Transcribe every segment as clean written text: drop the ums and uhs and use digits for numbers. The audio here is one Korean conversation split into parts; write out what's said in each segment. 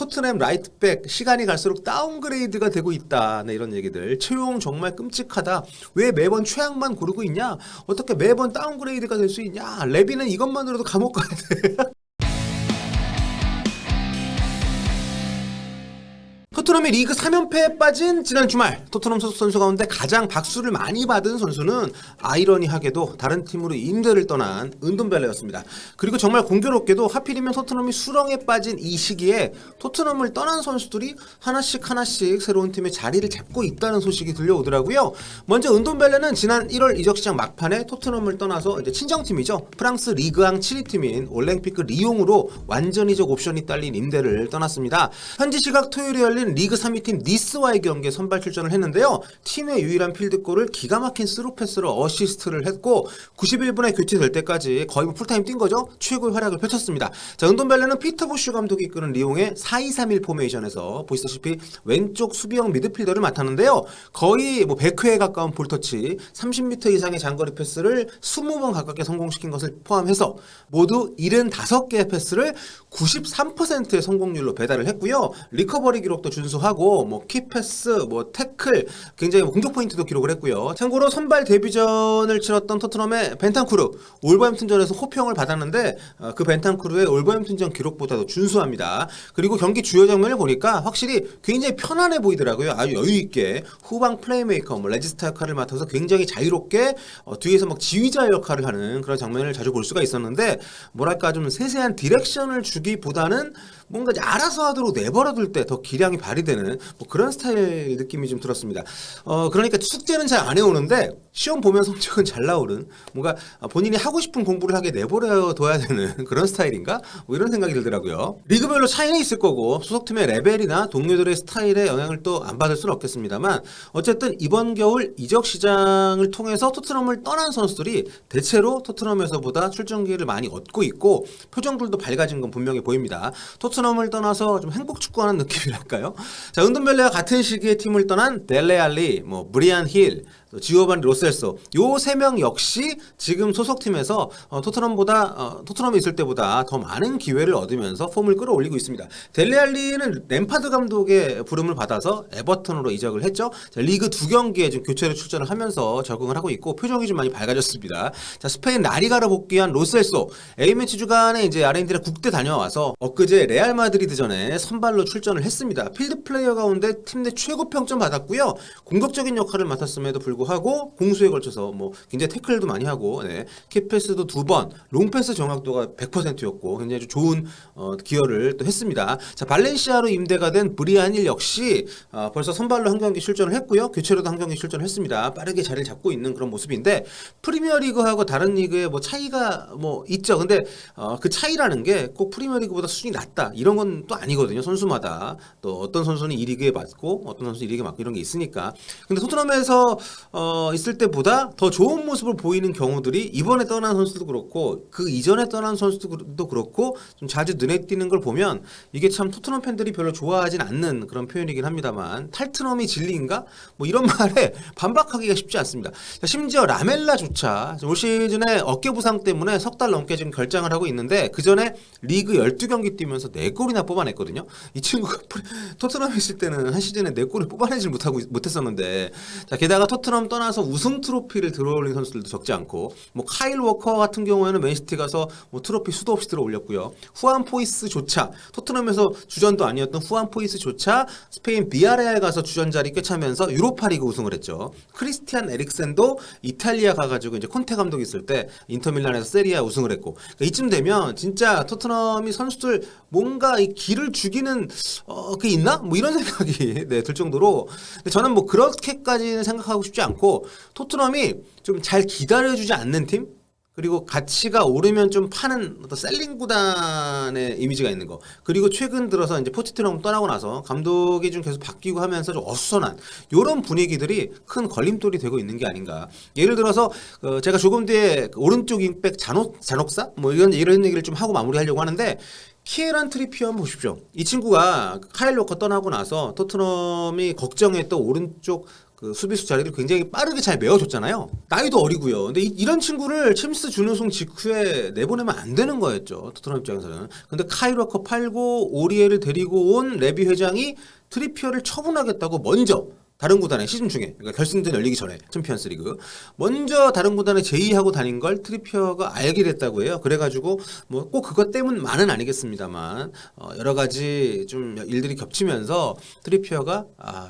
토트넘 라이트백 시간이 갈수록 다운그레이드가 되고 있다. 네, 이런 얘기들. 채용 정말 끔찍하다. 왜 매번 최악만 고르고 있냐? 어떻게 매번 다운그레이드가 될 수 있냐? 레비는 이것만으로도 감옥 가야 돼. 토트넘이 리그 3연패에 빠진 지난 주말 토트넘 소속 선수 가운데 가장 박수를 많이 받은 선수는 아이러니하게도 다른 팀으로 임대를 떠난 은돈벨레였습니다. 그리고 정말 공교롭게도 하필이면 토트넘이 수렁에 빠진 이 시기에 토트넘을 떠난 선수들이 하나씩 새로운 팀의 자리를 잡고 있다는 소식이 들려오더라고요. 먼저 은돈벨레는 지난 1월 이적 시장 막판에 토트넘을 떠나서 이제 친정팀이죠. 프랑스 리그앙 7위 팀인 올랭피크 리옹으로 완전히적 옵션이 딸린 임대를 떠났습니다. 현지 시각 토요일에 열린 리그 3위 팀 니스와의 경기에 선발 출전을 했는데요. 팀의 유일한 필드골을 기가 막힌 스루 패스로 어시스트를 했고 91분에 교체될 때까지 거의 풀타임 뛴 거죠. 최고의 활약을 펼쳤습니다. 자, 은돈벨레는 피터 부슈 감독이 이끄는 리옹의 4-2-3-1 포메이션에서 보시다시피 왼쪽 수비형 미드필더를 맡았는데요. 거의 백회에 가까운 볼터치, 30m 이상의 장거리 패스를 20번 가깝게 성공시킨 것을 포함해서 모두 75개의 패스를 93%의 성공률로 배달을 했고요. 리커버리 기록도 준수하고 키패스, 태클, 굉장히 공격 포인트도 기록을 했고요. 참고로 선발 데뷔전을 치렀던 토트넘의 벤탄쿠르, 올버햄튼전에서 호평을 받았는데 그 벤탄쿠르의 올버햄튼전 기록보다도 준수합니다. 그리고 경기 주요 장면을 보니까 확실히 굉장히 편안해 보이더라고요. 아주 여유 있게 후방 플레이메이커, 레지스타 역할을 맡아서 굉장히 자유롭게 뒤에서 지휘자 역할을 하는 그런 장면을 자주 볼 수가 있었는데 뭐랄까 좀 세세한 디렉션을 주기보다는 뭔가 알아서 하도록 내버려둘 때 더 기량이 발휘되는 그런 스타일 느낌이 좀 들었습니다. 그러니까 숙제는 잘 안 해오는데 시험 보면 성적은 잘 나오는 뭔가 본인이 하고 싶은 공부를 하게 내버려둬야 되는 그런 스타일인가? 이런 생각이 들더라고요. 리그별로 차이는 있을 거고 소속팀의 레벨이나 동료들의 스타일에 영향을 또 안 받을 수는 없겠습니다만 어쨌든 이번 겨울 이적 시장을 통해서 토트넘을 떠난 선수들이 대체로 토트넘에서보다 출전 기회를 많이 얻고 있고 표정들도 밝아진 건 분명히 보입니다. 토트넘을 떠나서 좀 행복 축구하는 느낌이랄까요? 자, 은돈벨레와 같은 시기에 팀을 떠난 델레 알리, 브리안 힐, 지오바니 로셀소 요 3명 역시 지금 소속팀에서 토트넘에 있을 때보다 더 많은 기회를 얻으면서 폼을 끌어올리고 있습니다. 델레 알리는 램파드 감독의 부름을 받아서 에버턴으로 이적을 했죠. 자, 리그 2경기에 지금 교체로 출전을 하면서 적응을 하고 있고 표정이 좀 많이 밝아졌습니다. 자, 스페인 라리가로 복귀한 로셀소 A매치 주간에 이제 아르헨티나 국대 다녀와서 엊그제 레알 마드리드전에 선발로 출전을 했습니다. 필드 플레이어 가운데 팀 내 최고 평점 받았고요. 공격적인 역할을 맡았음에도 불구하고 공수에 걸쳐서 굉장히 태클도 많이 하고 킥패스도 2번, 롱패스 정확도가 100%였고 굉장히 좋은 기여를 또 했습니다. 자, 발렌시아로 임대가 된 브리안일 역시 벌써 선발로 한 경기 출전을 했고요. 교체로도 한 경기 출전을 했습니다. 빠르게 자리를 잡고 있는 그런 모습인데 프리미어리그하고 다른 리그의 차이가 있죠. 근데 그 차이라는 게 꼭 프리미어리그보다 수준이 낮다 이런 건 또 아니거든요. 선수마다 또 어떤 선수는 이 리그에 맞고 어떤 선수 이 리그에 맞고 이런 게 있으니까. 근데 토트넘에서 있을 때보다 더 좋은 모습을 보이는 경우들이 이번에 떠난 선수도 그렇고 그 이전에 떠난 선수도 그렇고 좀 자주 눈에 띄는 걸 보면 이게 참 토트넘 팬들이 별로 좋아하진 않는 그런 표현이긴 합니다만 탈트넘이 진리인가? 이런 말에 반박하기가 쉽지 않습니다. 심지어 라멜라조차 올 시즌에 어깨 부상 때문에 석 달 넘게 지금 결장을 하고 있는데 그 전에 리그 12경기 뛰면서 4골이나 뽑아냈거든요. 이 친구가 토트넘에 있을 때는 한 시즌에 4골을 뽑아내질 못했었는데 자, 게다가 토트넘 떠나서 우승 트로피를 들어올린 선수들도 적지 않고 카일 워커 같은 경우에는 맨시티 가서 트로피 수도 없이 들어올렸고요. 후안 포이스조차 토트넘에서 주전도 아니었던 후안 포이스조차 스페인 비아레알 가서 주전 자리 꿰차면서 유로파리그 우승을 했죠. 크리스티안 에릭센도 이탈리아 가가지고 이제 콘테 감독이 있을 때 인터밀란에서 세리아 우승을 했고 그러니까 이쯤 되면 진짜 토트넘이 선수들 뭔가 이 기를 죽이는 그게 있나? 이런 생각이 들 정도로 근데 저는 그렇게까지는 생각하고 싶지 않고 토트넘이 좀 잘 기다려주지 않는 팀? 그리고 가치가 오르면 좀 파는 어떤 셀링 구단의 이미지가 있는 거. 그리고 최근 들어서 이제 포체티노 떠나고 나서 감독이 좀 계속 바뀌고 하면서 좀 어수선한 이런 분위기들이 큰 걸림돌이 되고 있는 게 아닌가. 예를 들어서 제가 조금 뒤에 오른쪽 윙백 잔혹사 이런 얘기를 좀 하고 마무리하려고 하는데 키에란 트리피어 한번 보십시오. 이 친구가 카일 워커 떠나고 나서 토트넘이 걱정했던 오른쪽 그 수비수 자리를 굉장히 빠르게 잘 메워줬잖아요. 나이도 어리고요. 근데 이런 친구를 챔스 준우승 직후에 내보내면 안 되는 거였죠. 토트넘 입장에서는. 근데 카일 워커 팔고 오리에를 데리고 온 레비 회장이 트리피어를 처분하겠다고 먼저 다른 구단의 시즌 중에, 그러니까 결승전 열리기 전에 챔피언스리그 먼저 다른 구단에 제의하고 다닌 걸 트리피어가 알게 됐다고 해요. 그래가지고 뭐 꼭 그것 때문만은 아니겠습니다만 여러 가지 좀 일들이 겹치면서 트리피어가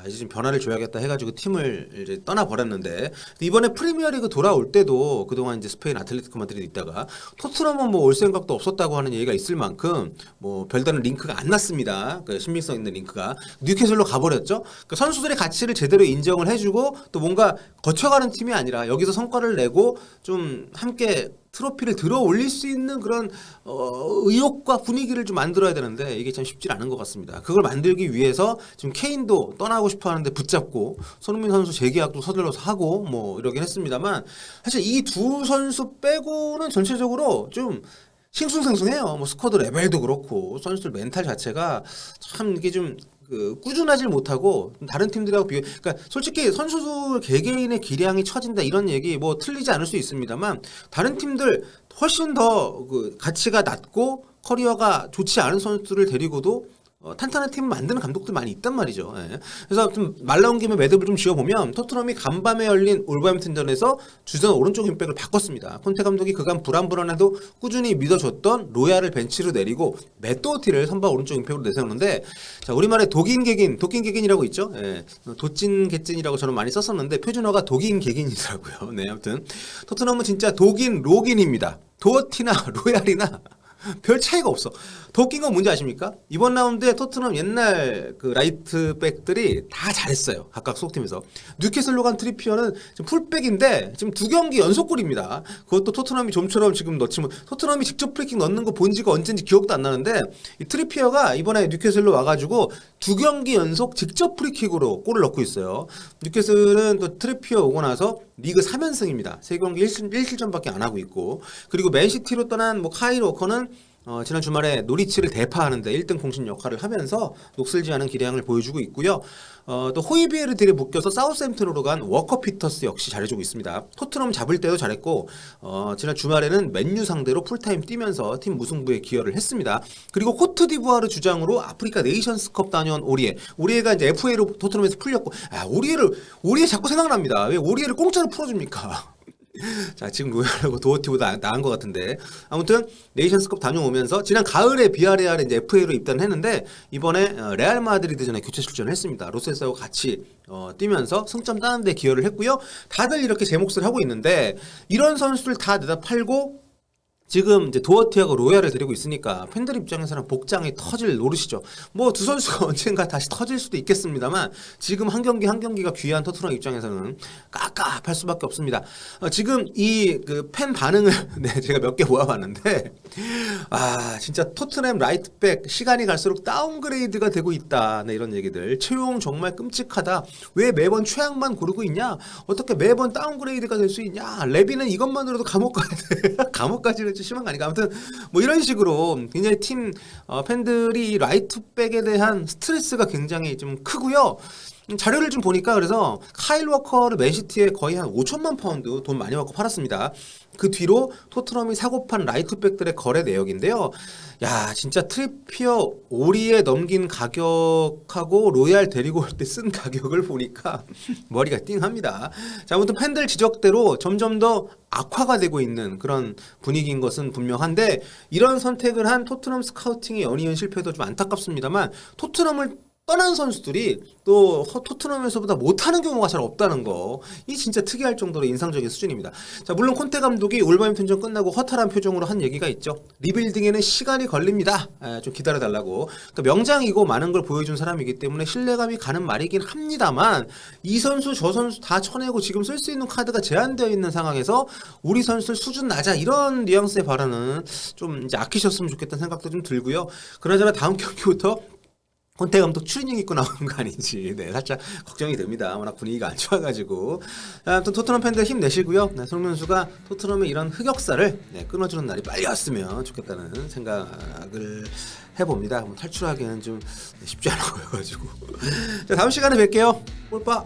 이제 좀 변화를 줘야겠다 해가지고 팀을 이제 떠나 버렸는데, 이번에 프리미어리그 돌아올 때도 그동안 이제 스페인 아틀레티코 마드리드 있다가 토트넘은 뭐 올 생각도 없었다고 하는 얘기가 있을 만큼 뭐 별다른 링크가 안 났습니다. 그 신빙성 있는 링크가 뉴캐슬로 가버렸죠. 그 선수들의 가치를 제대로 인정을 해주고 또 뭔가 거쳐가는 팀이 아니라 여기서 성과를 내고 좀 함께 트로피를 들어 올릴 수 있는 그런 의욕과 분위기를 좀 만들어야 되는데 이게 참 쉽지 않은 것 같습니다. 그걸 만들기 위해서 지금 케인도 떠나고 싶어 하는데 붙잡고 손흥민 선수 재계약도 서둘러서 하고 뭐 이러긴 했습니다만, 사실 이 두 선수 빼고는 전체적으로 좀 싱숭생숭해요. 뭐 스쿼드 레벨도 그렇고 선수들 멘탈 자체가 참 이게 좀 꾸준하지 못하고 다른 팀들하고 비교. 그러니까 솔직히 선수들 개개인의 기량이 처진다 이런 얘기 뭐 틀리지 않을 수 있습니다만, 다른 팀들 훨씬 더 그 가치가 낮고 커리어가 좋지 않은 선수들을 데리고도 탄탄한 팀을 만드는 감독들 많이 있단 말이죠. 예. 그래서 좀 말 나온 김에 매듭을 좀 지어보면 토트넘이 간밤에 열린 올버햄튼전에서 주전 오른쪽 윙백을 바꿨습니다. 콘테 감독이 그간 불안불안해도 꾸준히 믿어줬던 로얄을 벤치로 내리고 메토티를 선발 오른쪽 윙백으로 내세우는데, 자 우리말에 독인개긴이라고 있죠. 예. 도찐개찐이라고 저는 많이 썼었는데 표준어가 독인개긴이더라고요. 네, 아무튼 토트넘은 진짜 독인 로긴입니다. 도어티나 로얄이나 별 차이가 없어. 더 웃긴 건 뭔지 아십니까? 이번 라운드에 토트넘 옛날 그 라이트백들이 다 잘했어요. 각각 소속팀에서. 뉴캐슬로 간 트리피어는 지금 풀백인데 지금 2경기 연속골입니다. 그것도 토트넘이 좀처럼 지금 넣지만, 토트넘이 직접 프리킥 넣는 거 본 지가 언젠지 기억도 안 나는데, 이 트리피어가 이번에 뉴캐슬로 와가지고 2경기 연속 직접 프리킥으로 골을 넣고 있어요. 뉴캐슬은 또 트리피어 오고 나서 리그 3연승입니다. 3경기 1실점밖에 안 하고 있고, 그리고 맨시티로 떠난 뭐 카일 워커는 지난 주말에 노리치를 대파하는데 1등 공신 역할을 하면서 녹슬지 않은 기량을 보여주고 있고요. 또 호이비에르들이 묶여서 사우스햄튼으로 간 워커 피터스 역시 잘해주고 있습니다. 토트넘 잡을 때도 잘했고 지난 주말에는 맨유 상대로 풀타임 뛰면서 팀 무승부에 기여를 했습니다. 그리고 코트디부아르 주장으로 아프리카 네이션스컵 다녀온 오리에가 이제 FA로 토트넘에서 풀렸고, 오리에 자꾸 생각납니다. 왜 오리에를 공짜로 풀어줍니까? 자, 지금 로얄하고 도어티보다 나은 것 같은데, 아무튼 네이션스컵 다녀오면서 지난 가을에 비아레알에 이제 FA로 입단했는데 이번에 레알 마드리드전에 교체 출전을 했습니다. 로세스하고 같이 뛰면서 승점 따는 데 기여를 했고요. 다들 이렇게 제 몫을 하고 있는데, 이런 선수들 다 내다 팔고 지금 이제 도어티하고 로얄을 데리고 있으니까 팬들 입장에서는 복장이 터질 노릇이죠. 뭐 두 선수가 언젠가 다시 터질 수도 있겠습니다만, 지금 한 경기 한 경기가 귀한 토트넘 입장에서는 깝깝할 수밖에 없습니다. 지금 이 그 팬 반응을 네, 제가 몇 개 모아봤는데, 진짜 토트넘 라이트백 시간이 갈수록 다운그레이드가 되고 있다. 네, 이런 얘기들. 채용 정말 끔찍하다. 왜 매번 최악만 고르고 있냐? 어떻게 매번 다운그레이드가 될 수 있냐? 레비는 이것만으로도 감옥 가야 돼. 감옥까지는 좀 심한 거 아닌가? 아무튼 뭐 이런 식으로 굉장히 팀 팬들이 라이트백에 대한 스트레스가 굉장히 좀 크고요. 자료를 좀 보니까 그래서 카일 워커를 맨시티에 거의 한 5천만 파운드 돈 많이 받고 팔았습니다. 그 뒤로 토트넘이 사고 판 라이트백들의 거래 내역인데요. 야, 진짜 트리피어 오리에 넘긴 가격하고 로얄 데리고 올 때 쓴 가격을 보니까 머리가 띵합니다. 자, 아무튼 팬들 지적대로 점점 더 악화가 되고 있는 그런 분위기인 것은 분명한데, 이런 선택을 한 토트넘 스카우팅의 연이은 실패도 좀 안타깝습니다만, 토트넘을 떠난 선수들이 또 토트넘에서보다 못하는 경우가 잘 없다는 거, 이 진짜 특이할 정도로 인상적인 수준입니다. 자, 물론 콘테 감독이 올버햄튼전 끝나고 허탈한 표정으로 한 얘기가 있죠. 리빌딩에는 시간이 걸립니다. 좀 기다려달라고. 그러니까 명장이고 많은 걸 보여준 사람이기 때문에 신뢰감이 가는 말이긴 합니다만, 이 선수 저 선수 다 쳐내고 지금 쓸 수 있는 카드가 제한되어 있는 상황에서 우리 선수들 수준 낮아, 이런 뉘앙스의 발언은 좀 이제 아끼셨으면 좋겠다는 생각도 좀 들고요. 그나저나 다음 경기부터 콘테 감독 추리닝 입고 나오는 거 아닌지, 네, 살짝 걱정이 됩니다. 워낙 분위기가 안 좋아가지고. 아무튼 토트넘 팬들 힘내시고요. 네, 손흥민 선수가 토트넘의 이런 흑역사를 끊어주는 날이 빨리 왔으면 좋겠다는 생각을 해봅니다. 탈출하기는 좀 쉽지 않아 보여가지고. 자, 다음 시간에 뵐게요. 꿀빠.